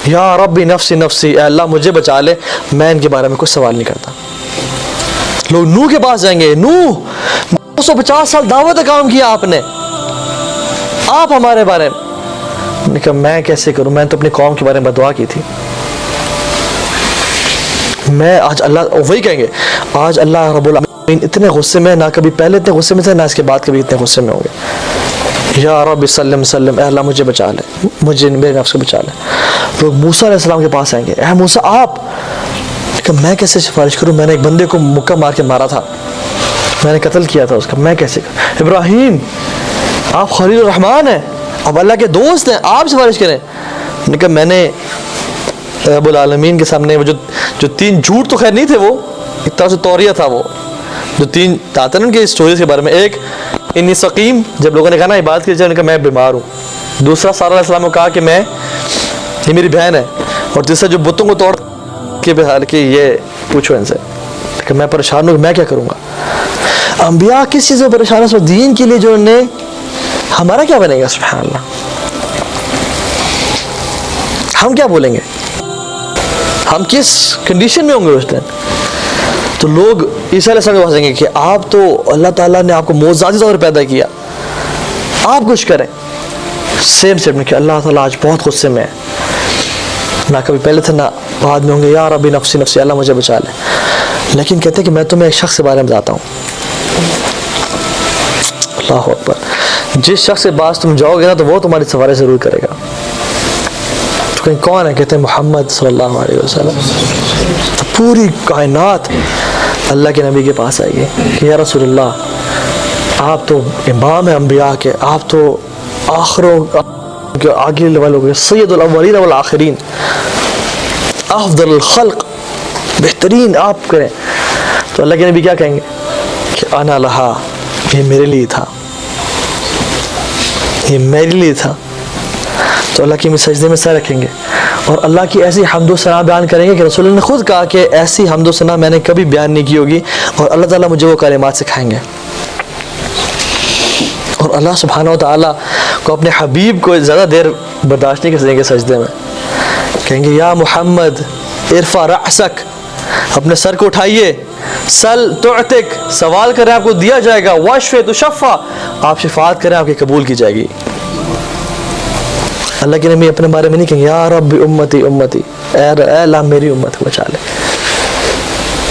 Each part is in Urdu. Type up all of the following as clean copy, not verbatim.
یا ربی نفسی نفسی، اے اللہ مجھے بچا لے، میں ان کے بارے میں کچھ سوال نہیں کرتا. لوگ نوح کے پاس جائیں گے، نوح 250 سال دعوت کام کیا آپ نے، آپ ہمارے بارے میں. کہا میں کیسے کروں، میں تو اپنی قوم کے بارے میں بدعا کی تھی. میں آج اللہ، وہی کہیں گے آج اللہ رب العالمین اتنے غصے میں، نہ کبھی پہلے اتنے غصے میں تھے نہ اس کے بعد کبھی اتنے غصے میں ہوں گے. یا رب سلم سلم، اے اللہ مجھے بچا لے، مجھے میرے نفس کو بچا لے. لوگ موسیٰ علیہ السلام کے پاس آئیں گے، اے موسیٰ آپ. کہ میں کیسے سفارش کروں، میں نے ایک بندے کو مکہ مار کے مارا تھا، میں نے قتل کیا تھا اس کا، میں کیسے کروں. ابراہیم آپ خلیل الرحمن ہیں، اب اللہ کے دوست ہیں، آپ سفارش کریں. نے کہا میں نے رب العالمین کے سامنے وہ جو 3 جھوٹ تو خیر نہیں تھے، وہ ایک طرح سے توریہ تھا، وہ جو 3 آتے ہیں نا ان کی اسٹوریز کے بارے میں. ایک انی سقیم، جب لوگوں نے کہا نا عبادت کی جائے، نے کہا میں بیمار ہوں. دوسرا سارہ علیہ السلام نے کہا کہ یہ میری بہن ہے. اور تیسرا جو بتوں کو توڑ کے بحال کہ یہ پوچھو ان سے کہ میں پریشان ہوں، میں کیا کروں گا. انبیاء کس چیز میں پریشان ہے، دین کے لیے جو نے، ہمارا کیا بنے گا. سبحان اللہ، ہم کیا بولیں گے، ہم کس کنڈیشن میں ہوں گے اس دن. تو لوگ عیسیٰ علیہ السلام کے پاس آئیں گے کہ آپ تو اللہ تعالیٰ نے آپ کو معجزاتی طور پر پیدا کیا، آپ کچھ کریں. سیم نے کہ اللہ تعالیٰ آج بہت غصے میں ہے، نہ کبھی پہلے تھے نہ بعد میں ہوں گے. یا ربی نفسی نفسی، اللہ مجھے بچا لے. لیکن کہتے ہیں کہ میں تمہیں ایک شخص کے بارے میں بتاتا ہوں. اللہ اکبر، جس شخص کے پاس تم جاؤ گے نا تو وہ تمہاری سفارش ضرور کرے گا. تو کہیں کون ہے، کہتے ہیں محمد صلی اللہ علیہ وسلم. تو پوری کائنات اللہ کے نبی کے پاس آئے گی کہ یا رسول اللہ آپ تو امام ہیں انبیاء کے، آپ تو آخروں کے آگے والوں کے سید الاولین والآخرین، افضل الخلق، بہترین آپ کریں. تو اللہ کے نبی کیا کہیں گے کہ انا لہا، یہ میرے لیے تھا، یہ میرے لیے تھا. تو اللہ کے سجدے میں سر رکھیں گے اور اللہ کی ایسی حمد و ثنا بیان کریں گے کہ رسول اللہ نے خود کہا کہ ایسی حمد و ثنا میں نے کبھی بیان نہیں کی ہوگی، اور اللہ تعالیٰ مجھے وہ کلمات سکھائیں گے. اور اللہ سبحانہ و تعالیٰ کو اپنے حبیب کو زیادہ دیر برداشت نہیں کر سکیں گے سجدے میں. کہیں گے یا محمد ارفع رأسک، اپنے سر کو اٹھائیے، سل تعتق، سوال کریں آپ کو دیا جائے گا، واشفع تشفع، آپ شفاعت کریں آپ کی قبول کی جائے گی. اللہ کے نبی اپنے بارے میں نہیں کہیں یا رب امتی امتی، اے اللہ میری امت کو بچا لے،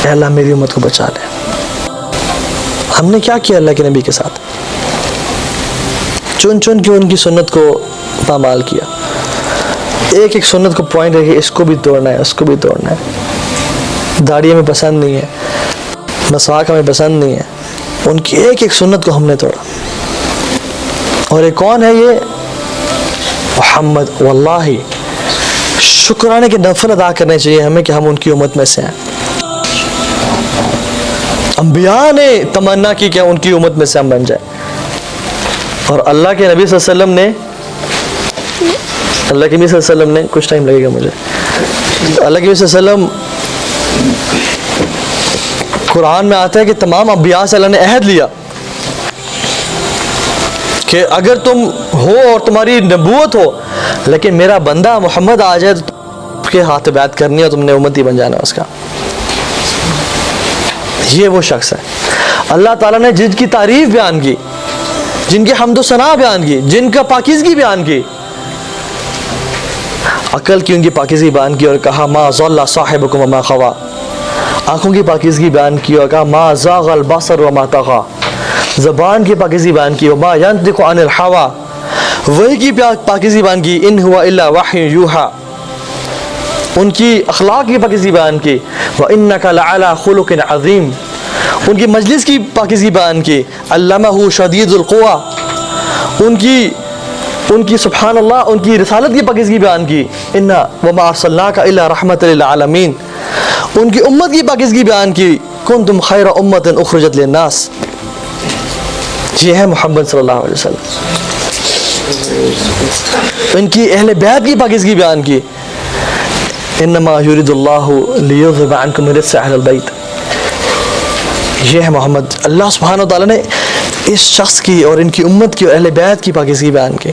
اے اللہ میری امت کو بچا لے. ہم نے کیا کیا اللہ کے نبی کے ساتھ، چن چن کے ان کی سنت کو پامال کیا. ایک ایک سنت کو پوائنٹ ہے کہ اس کو بھی توڑنا ہے، اس کو بھی توڑنا ہے. داڑھی ہمیں پسند نہیں ہے، مسواک ہمیں پسند نہیں ہے، ان کی ایک ایک سنت کو ہم نے توڑا. اور ایک کون ہے یہ محمد. واللہ شکرانے کے نفل ادا کرنے چاہیے ہمیں کہ ہم ان کی امت میں سے ہیں. انبیاء نے تمنا کی کہ ان کی امت میں سے ہم بن جائیں، اور اللہ کے نبی صلی اللہ علیہ وسلم نے، اللہ کے نبی صلی اللہ علیہ وسلم نے، کچھ ٹائم لگے گا مجھے، اللہ کے نبی صلی اللہ علیہ وسلم قرآن میں آتا ہے کہ تمام انبیاء سے اللہ نے عہد لیا کہ اگر تم ہو اور تمہاری نبوت ہو لیکن میرا بندہ محمد آ جائے تو تم کے ہاتھ بیعت کرنی ہے، تم نے امتی بن جانا اس کا. یہ وہ شخص ہے اللہ تعالیٰ نے جن کی تعریف بیان کی، جن کی حمد و ثنا بیان کی، جن کا پاکیزگی بیان کی، عقل کی ان کی پاکیزگی بیان کی اور کہا ما ضل صاحبکم وما غوی. آنکھوں کی پاکیزگی بیان کی اور کہا ما زاغ البصر وما طغى. زبان کی پاکیزگی بیان کی وما ينطق عن الهوى. وحی کی پاکیزگی بیان کی ان هو الا وحی یوحى. ان کی اخلاق کی پاکیزگی بیان کی وانک لعلی خلق عظیم. ان کی مجلس کی پاکیزگی بیان کی علمہ شدید القوى. ان کی سبحان اللہ ان کی رسالت کی پاکیزگی بیان کی انا وما ارسلناک الا رحمۃ للعالمین. ان کی امت کی پاکیزگی بیان کی کنتم خیر امۃ اخرجت للناس. یہ ہے محمد صلی اللہ علیہ وسلم. ان کی اہل بیت کی پاکیزگی بیان کی انما یرید اللہ لیذهب عنکم الرجس اہل البیت. یہ ہے محمد. اللہ سبحانہ وتعالیٰ نے اس شخص کی اور ان کی امت کی اور اہل بیت کی پاکیزگی بیان کی.